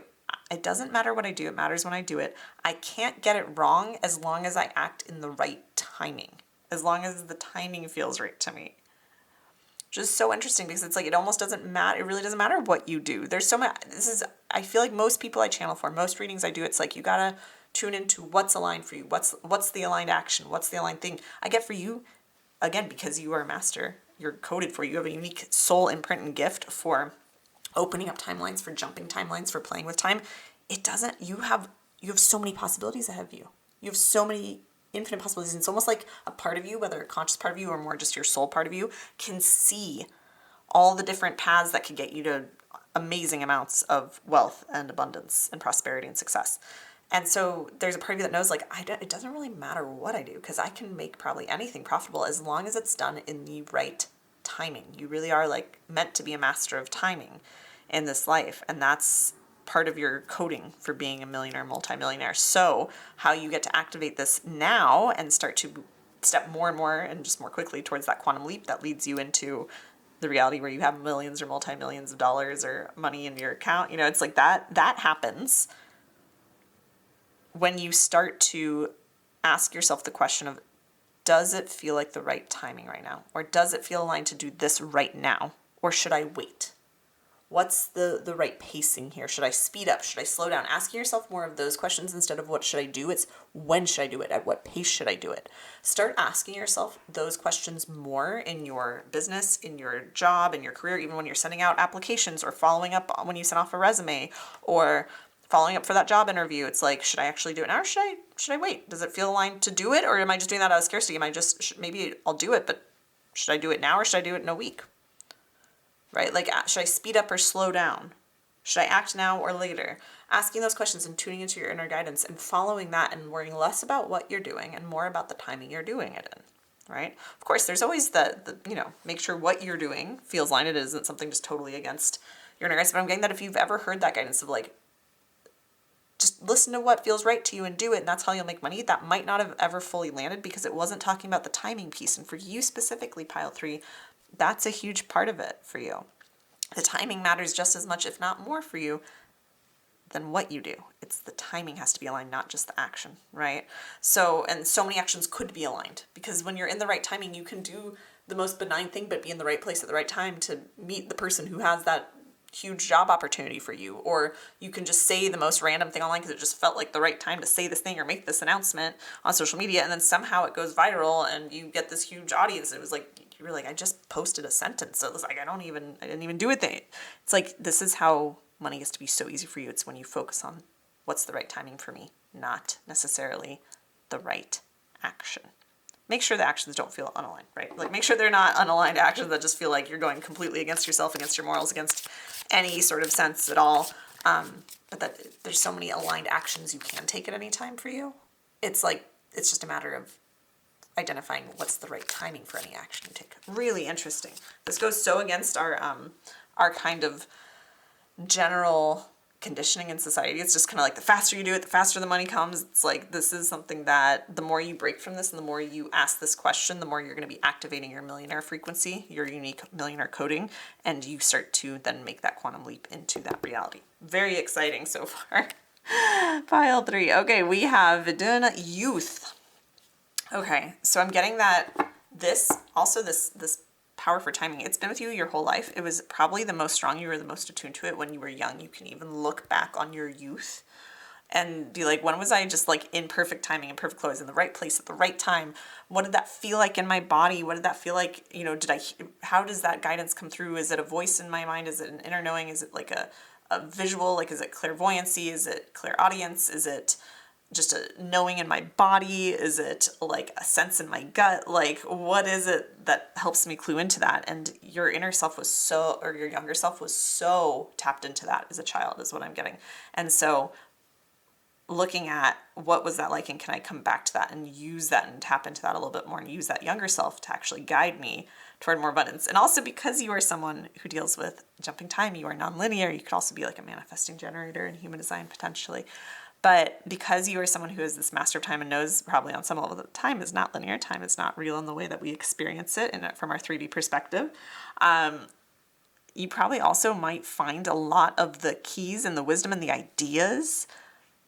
it doesn't matter what I do, it matters when I do it. I can't get it wrong as long as I act in the right timing, as long as the timing feels right to me. Just so interesting, because it's like, it almost doesn't matter. It really doesn't matter what you do. There's so much, I feel like most people I channel for, most readings I do, it's like, you gotta tune into what's aligned for you. What's the aligned action? What's the aligned thing? I get for you, again, because you are a master, you're coded for, you have a unique soul imprint and gift for opening up timelines, for jumping timelines, for playing with time. You have so many possibilities ahead of you. You have so many infinite possibilities. And it's almost like a part of you, whether a conscious part of you or more just your soul part of you, can see all the different paths that could get you to amazing amounts of wealth and abundance and prosperity and success. And so there's a part of you that knows, like, it doesn't really matter what I do, because I can make probably anything profitable as long as it's done in the right timing. You really are like meant to be a master of timing in this life, and that's part of your coding for being a millionaire, multimillionaire. So how you get to activate this now and start to step more and more and just more quickly towards that quantum leap that leads you into the reality where you have millions or multi-millions of dollars or money in your account. It's like that happens when you start to ask yourself the question of, does it feel like the right timing right now? Or does it feel aligned to do this right now? Or should I wait? What's the right pacing here? Should I speed up? Should I slow down? Asking yourself more of those questions instead of what should I do? It's when should I do it? At what pace should I do it? Start asking yourself those questions more in your business, in your job, in your career, even when you're sending out applications or following up when you send off a resume or following up for that job interview. It's like, should I actually do it now or should I wait? Does it feel aligned to do it? Or am I just doing that out of scarcity? Maybe I'll do it, but should I do it now or should I do it in a week? Right? Like, should I speed up or slow down? Should I act now or later? Asking those questions and tuning into your inner guidance and following that and worrying less about what you're doing and more about the timing you're doing it in, right? Of course, there's always make sure what you're doing feels aligned. It isn't something just totally against your inner guidance. But I'm getting that if you've ever heard that guidance of like, just listen to what feels right to you and do it, and that's how you'll make money, that might not have ever fully landed because it wasn't talking about the timing piece. And for you specifically, Pile 3, that's a huge part of it for you. The timing matters just as much, if not more, for you than what you do. It's the timing has to be aligned, not just the action, right? So, and so many actions could be aligned, because when you're in the right timing, you can do the most benign thing, but be in the right place at the right time to meet the person who has that huge job opportunity for you. Or you can just say the most random thing online because it just felt like the right time to say this thing or make this announcement on social media, and then somehow it goes viral and you get this huge audience. It was like, you were like, I just posted a sentence. So it was like, I didn't even do a thing. It's like, this is how money gets to be so easy for you. It's when you focus on what's the right timing for me, not necessarily the right action. Make sure the actions don't feel unaligned, right? Like, make sure they're not unaligned actions that just feel like you're going completely against yourself, against your morals, against any sort of sense at all. But that there's so many aligned actions you can take at any time for you. It's like, it's just a matter of identifying what's the right timing for any action you take. Really interesting. This goes so against our kind of general conditioning in society. It's just kind of like, the faster you do it, the faster the money comes. It's like, this is something that the more you break from this and the more you ask this question, the more you're going to be activating your millionaire frequency, your unique millionaire coding, and you start to then make that quantum leap into that reality. Very exciting so far. Pile 3. Okay, we have Vidun Youth. Okay, so I'm getting that this power for timing, it's been with you your whole life. It was probably the most strong. You were the most attuned to it when you were young. You can even look back on your youth and be like, when was I just like in perfect timing, in perfect flow, in the right place at the right time? What did that feel like in my body? What did that feel like? You know, how does that guidance come through? Is it a voice in my mind? Is it an inner knowing? Is it like a visual? Like, is it clairvoyancy? Is it clairaudience? Is it just a knowing in my body? Is it like a sense in my gut? Like, what is it that helps me clue into that? And your inner self was or your younger self was so tapped into that as a child, is what I'm getting. And so looking at what was that like, and can I come back to that and use that and tap into that a little bit more and use that younger self to actually guide me toward more abundance. And also, because you are someone who deals with jumping time, you are nonlinear. You could also be like a manifesting generator in human design potentially. But because you are someone who is this master of time and knows probably on some level that time is not linear, time is not real in the way that we experience it from our 3D perspective, you probably also might find a lot of the keys and the wisdom and the ideas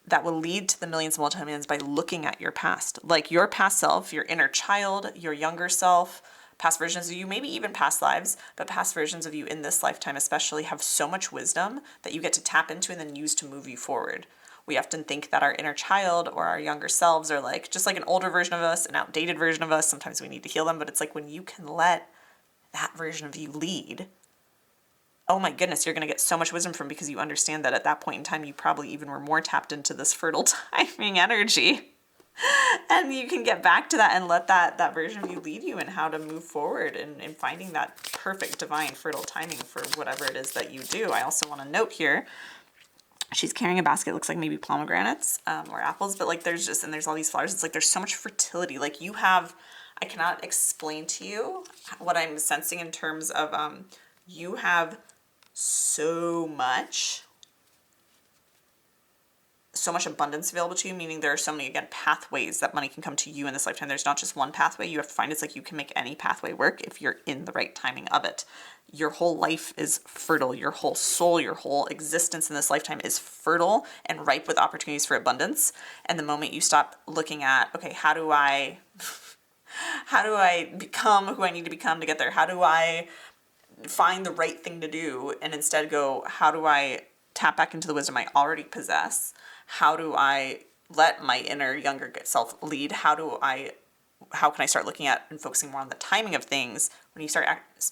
that will lead to the millions and multi-millions by looking at your past. Like your past self, your inner child, your younger self, past versions of you, maybe even past lives, but past versions of you in this lifetime especially have so much wisdom that you get to tap into and then use to move you forward. We often think that our inner child or our younger selves are like just like an older version of us, an outdated version of us. Sometimes we need to heal them, but it's like when you can let that version of you lead, oh my goodness, you're going to get so much wisdom from, because you understand that at that point in time, you probably even were more tapped into this fertile timing energy. And you can get back to that and let that version of you lead you in how to move forward and finding that perfect divine fertile timing for whatever it is that you do. I also want to note here, she's carrying a basket, looks like maybe pomegranates or apples, but like there's all these flowers. It's like there's so much fertility. Like you have, I cannot explain to you what I'm sensing in terms of you have so much abundance available to you, meaning there are so many, again, pathways that money can come to you in this lifetime. There's not just one pathway. You have to find, it's like you can make any pathway work if you're in the right timing of it. Your whole life is fertile. Your whole soul, your whole existence in this lifetime is fertile and ripe with opportunities for abundance. And the moment you stop looking at, okay, how do I become who I need to become to get there? How do I find the right thing to do? And instead go, how do I tap back into the wisdom I already possess? How do I let my inner younger self lead? How can I start looking at and focusing more on the timing of things? When you start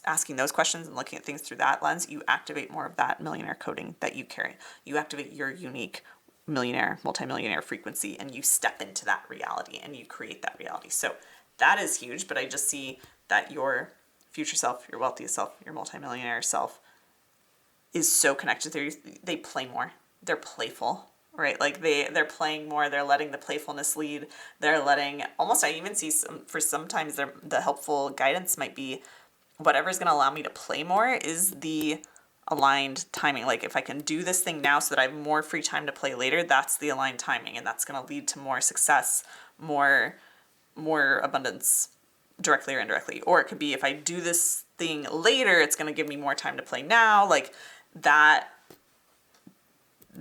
asking those questions and looking at things through that lens, you activate more of that millionaire coding that you carry. You activate your unique millionaire, multimillionaire frequency, and you step into that reality and you create that reality. So that is huge, but I just see that your future self, your wealthiest self, your multimillionaire self is so connected. They play more. They're playful. Right, like they're playing more. They're letting the playfulness lead. They're letting almost. I even see sometimes the helpful guidance might be whatever's going to allow me to play more is the aligned timing. Like if I can do this thing now so that I have more free time to play later, that's the aligned timing, and that's going to lead to more success, more abundance, directly or indirectly. Or it could be if I do this thing later, it's going to give me more time to play now. Like that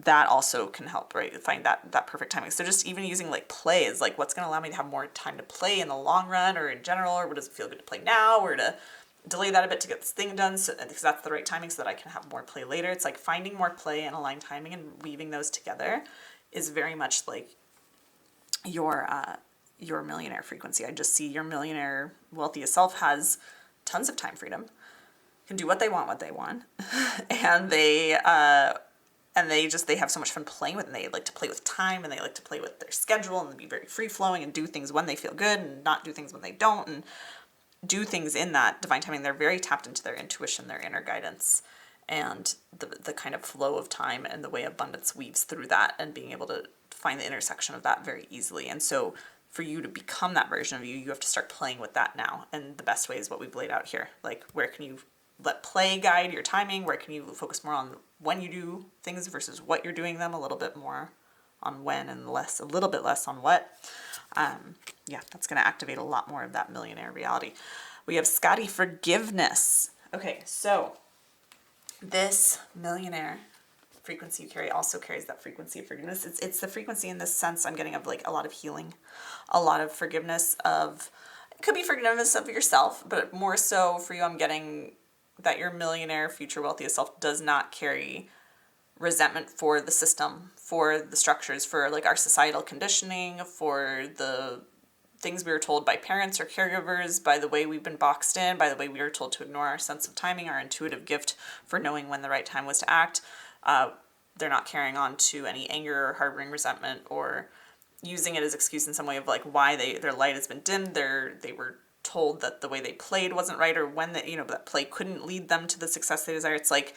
that also can help, right? Find that perfect timing. So just even using like play is like, what's going to allow me to have more time to play in the long run or in general, or what does it feel good to play now, or to delay that a bit to get this thing done, so because that's the right timing so that I can have more play later. It's like finding more play and aligned timing and weaving those together is very much like your millionaire frequency. I just see your millionaire wealthiest self has tons of time freedom, can do what they want, and they have so much fun playing with it, and they like to play with time, and they like to play with their schedule and be very free flowing and do things when they feel good and not do things when they don't, and do things in that divine timing. They're very tapped into their intuition, their inner guidance, and the kind of flow of time and the way abundance weaves through that, and being able to find the intersection of that very easily. And so for you to become that version of you, you have to start playing with that now. And the best way is what we've laid out here. Like, where can you let play guide your timing? Where can you focus more on when you do things versus what you're doing them, a little bit more on when and a little bit less on what. Yeah, that's going to activate a lot more of that millionaire reality. We have Scotty, forgiveness. Okay, so this millionaire frequency you carry also carries that frequency of forgiveness. It's the frequency in this sense I'm getting of like a lot of healing, a lot of forgiveness of, it could be forgiveness of yourself, but more so for you, I'm getting that your millionaire future wealthiest self does not carry resentment for the system, for the structures, for like our societal conditioning, for the things we were told by parents or caregivers, by the way we've been boxed in, by the way we were told to ignore our sense of timing, our intuitive gift for knowing when the right time was to act. They're not carrying on to any anger or harboring resentment or using it as excuse in some way of like why their light has been dimmed. They were told that the way they played wasn't right, or when that play couldn't lead them to the success they desire. It's like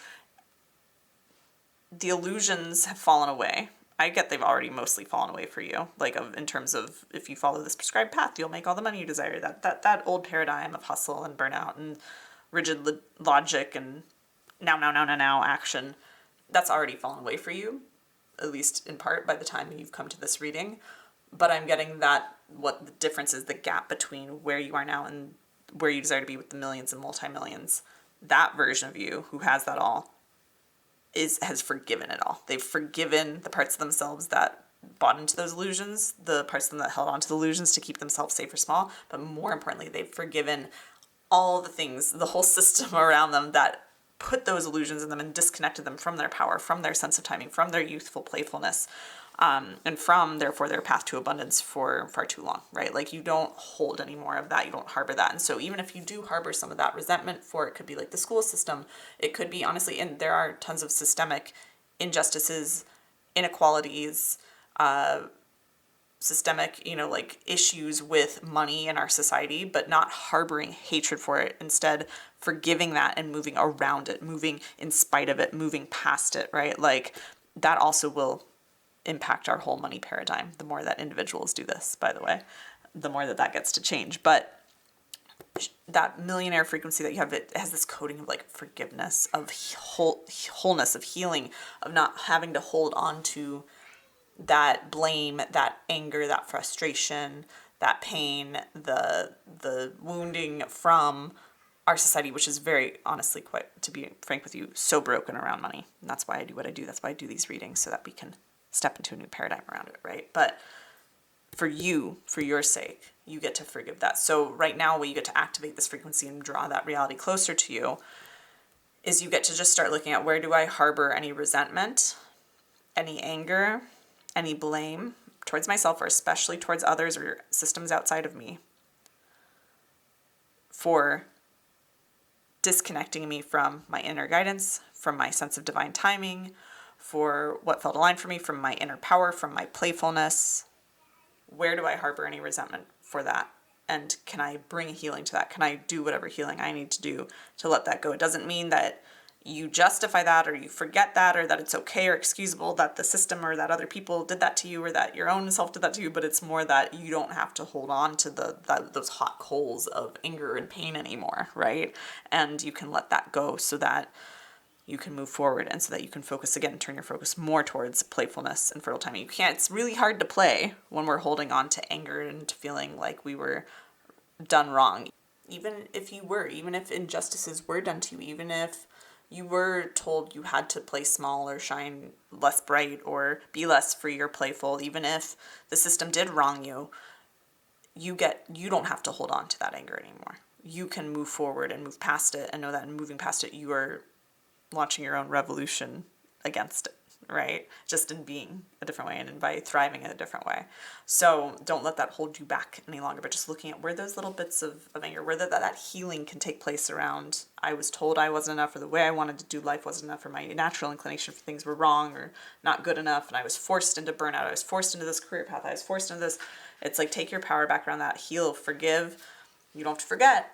the illusions have fallen away. I get they've already mostly fallen away for you, like in terms of if you follow this prescribed path, you'll make all the money you desire. That old paradigm of hustle and burnout and rigid logic and now action, that's already fallen away for you, at least in part by the time you've come to this reading. But I'm getting that what the difference is, the gap between where you are now and where you desire to be with the millions and multi-millions. That version of you who has that all has forgiven it all. They've forgiven the parts of themselves that bought into those illusions, the parts of them that held on to the illusions to keep themselves safe or small, but more importantly, they've forgiven all the things, the whole system around them that put those illusions in them and disconnected them from their power, from their sense of timing, from their youthful playfulness, and from, therefore, their path to abundance for far too long, right? Like, you don't hold any more of that. You don't harbor that. And so even if you do harbor some of that resentment for, it could be like the school system. It could be, honestly, and there are tons of systemic injustices, inequalities, systemic, like issues with money in our society, but not harboring hatred for it. Instead, forgiving that and moving around it, moving in spite of it, moving past it, right? Like, that also will impact our whole money paradigm. The more that individuals do this, by the way, the more that gets to change. But that millionaire frequency that you have, it has this coating of like forgiveness, of wholeness, of healing, of not having to hold on to that blame, that anger, that frustration, that pain, the wounding from our society, which is very, honestly, quite, to be frank with you, so broken around money. And that's why I do what I do. That's why I do these readings, so that we can step into a new paradigm around it, right? But for you, for your sake, you get to forgive that. So right now, where you get to activate this frequency and draw that reality closer to you, is you get to just start looking at, where do I harbor any resentment, any anger, any blame towards myself, or especially towards others or systems outside of me, for disconnecting me from my inner guidance, from my sense of divine timing, for what felt aligned for me, from my inner power, from my playfulness. Where do I harbor any resentment for that? And can I bring healing to that? Can I do whatever healing I need to do to let that go? It doesn't mean that you justify that, or you forget that, or that it's okay or excusable that the system or that other people did that to you, or that your own self did that to you, but it's more that you don't have to hold on to those hot coals of anger and pain anymore, right? And you can let that go so that you can move forward, and so that you can focus again, turn your focus more towards playfulness and fertile timing. It's really hard to play when we're holding on to anger and to feeling like we were done wrong. Even if injustices were done to you, even if You were told you had to play small or shine less bright or be less free or playful. Even if the system did wrong you, you don't have to hold on to that anger anymore. You can move forward and move past it and know that in moving past it, you are launching your own revolution against it, right? Just in being a different way and by thriving in a different way. So don't let that hold you back any longer, but just looking at where those little bits of anger, where that healing can take place around, I was told I wasn't enough, or the way I wanted to do life wasn't enough, or my natural inclination for things were wrong or not good enough, and I was forced into burnout, I was forced into this career path, I was forced into this. It's like, take your power back around that, heal, forgive. You don't have to forget,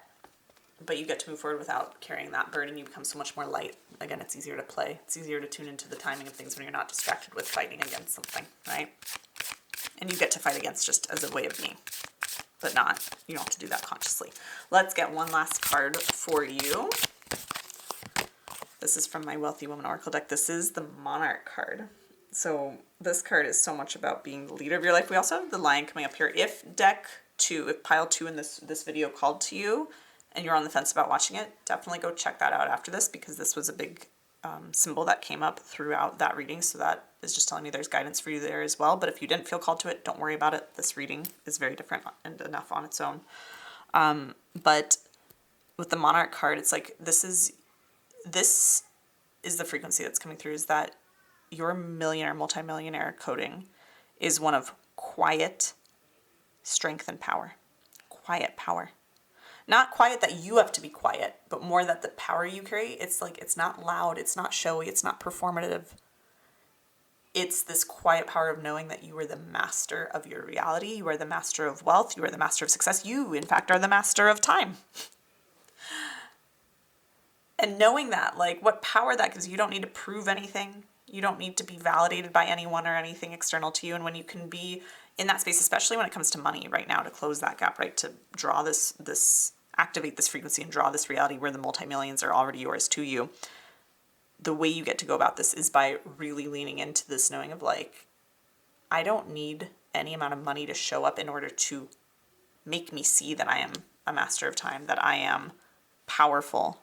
but you get to move forward without carrying that burden. You become so much more light. Again, it's easier to play. It's easier to tune into the timing of things when you're not distracted with fighting against something, right? And you get to fight against just as a way of being, but not, you don't have to do that consciously. Let's get one last card for you. This is from my Wealthy Woman Oracle deck. This is the Monarch card. So this card is so much about being the leader of your life. We also have the Lion coming up here. If pile 2 in this video called to you, and you're on the fence about watching it, definitely go check that out after this, because this was a big symbol that came up throughout that reading. So that is just telling me there's guidance for you there as well. But if you didn't feel called to it, don't worry about it. This reading is very different and enough on its own. But with the Monarch card, it's like this is the frequency that's coming through, is that your millionaire, multimillionaire coding is one of quiet strength and power. Quiet power. Not quiet that you have to be quiet, but more that the power you carry, it's like, it's not loud, it's not showy, it's not performative. It's this quiet power of knowing that you are the master of your reality, you are the master of wealth, you are the master of success, you, in fact, are the master of time. And knowing that, like, what power that gives you, don't need to prove anything. You don't need to be validated by anyone or anything external to you. And when you can be in that space, especially when it comes to money right now, to close that gap, right, to draw activate this frequency and draw this reality where the multi-millions are already yours to you. The way you get to go about this is by really leaning into this knowing of, like, I don't need any amount of money to show up in order to make me see that I am a master of time, that I am powerful,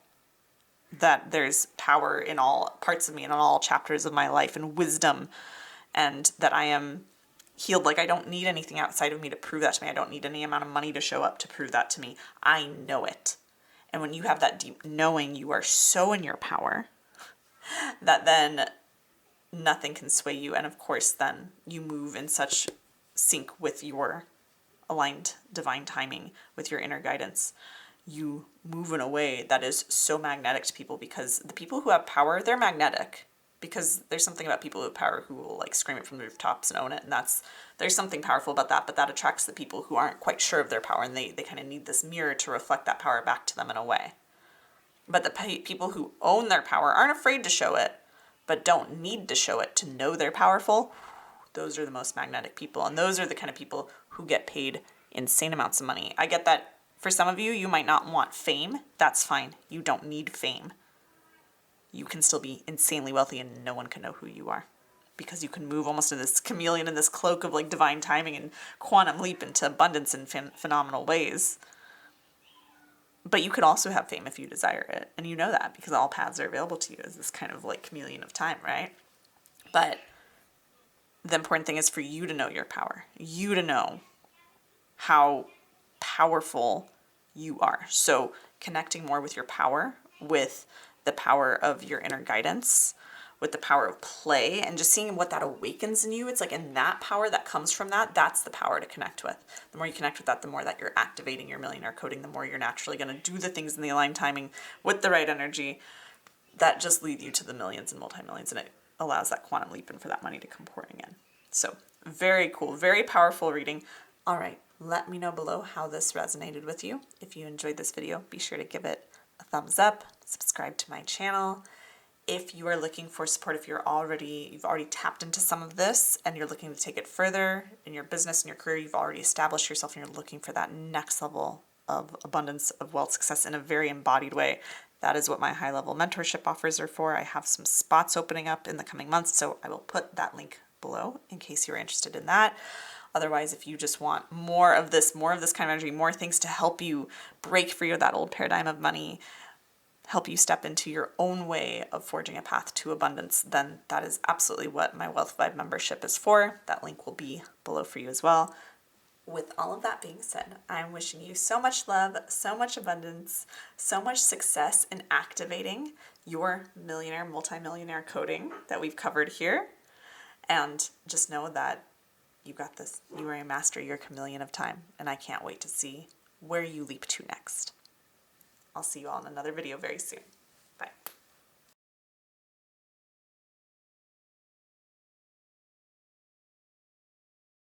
that there's power in all parts of me and in all chapters of my life, and wisdom, and that I am healed. Like, I don't need anything outside of me to prove that to me. I don't need any amount of money to show up to prove that to me. I know it. And when you have that deep knowing, you are so in your power that then nothing can sway you. And of course, then you move in such sync with your aligned divine timing, with your inner guidance. You move in a way that is so magnetic to people, because the people who have power, they're magnetic. Because there's something about people who have power who will, like, scream it from the rooftops and own it. And there's something powerful about that, but that attracts the people who aren't quite sure of their power, and they kind of need this mirror to reflect that power back to them in a way. But the people who own their power aren't afraid to show it, but don't need to show it to know they're powerful. Those are the most magnetic people. And those are the kind of people who get paid insane amounts of money. I get that for some of you, you might not want fame. That's fine. You don't need fame. You can still be insanely wealthy and no one can know who you are, because you can move almost in this chameleon, in this cloak of, like, divine timing and quantum leap into abundance in phenomenal ways. But you could also have fame if you desire it. And you know that because all paths are available to you as this kind of, like, chameleon of time, right? But the important thing is for you to know your power, you to know how powerful you are. So connecting more with your power, with the power of your inner guidance, with the power of play, and just seeing what that awakens in you. It's like, in that power that comes from that, that's the power to connect with. The more you connect with that, the more that you're activating your millionaire coding, the more you're naturally going to do the things in the aligned timing with the right energy that just lead you to the millions and multi-millions, and it allows that quantum leap and for that money to come pouring in. So very cool, very powerful reading. All right, let me know below how this resonated with you. If you enjoyed this video, be sure to give it a thumbs up, subscribe to my channel. If you are looking for support, if you've already tapped into some of this and you're looking to take it further in your business and your career, you've already established yourself and you're looking for that next level of abundance, of wealth, success in a very embodied way, that is what my high-level mentorship offers are for. I have some spots opening up in the coming months, so I will put that link below in case you're interested in that. Otherwise, if you just want more of this kind of energy, more things to help you break free of that old paradigm of money, help you step into your own way of forging a path to abundance, then that is absolutely what my Wealth Vibe membership is for. That link will be below for you as well. With all of that being said, I'm wishing you so much love, so much abundance, so much success in activating your millionaire, multimillionaire coding that we've covered here. And just know that you got this. You are a master your chameleon of time, and I can't wait to see where you leap to next. I'll see you all in another video very soon. Bye.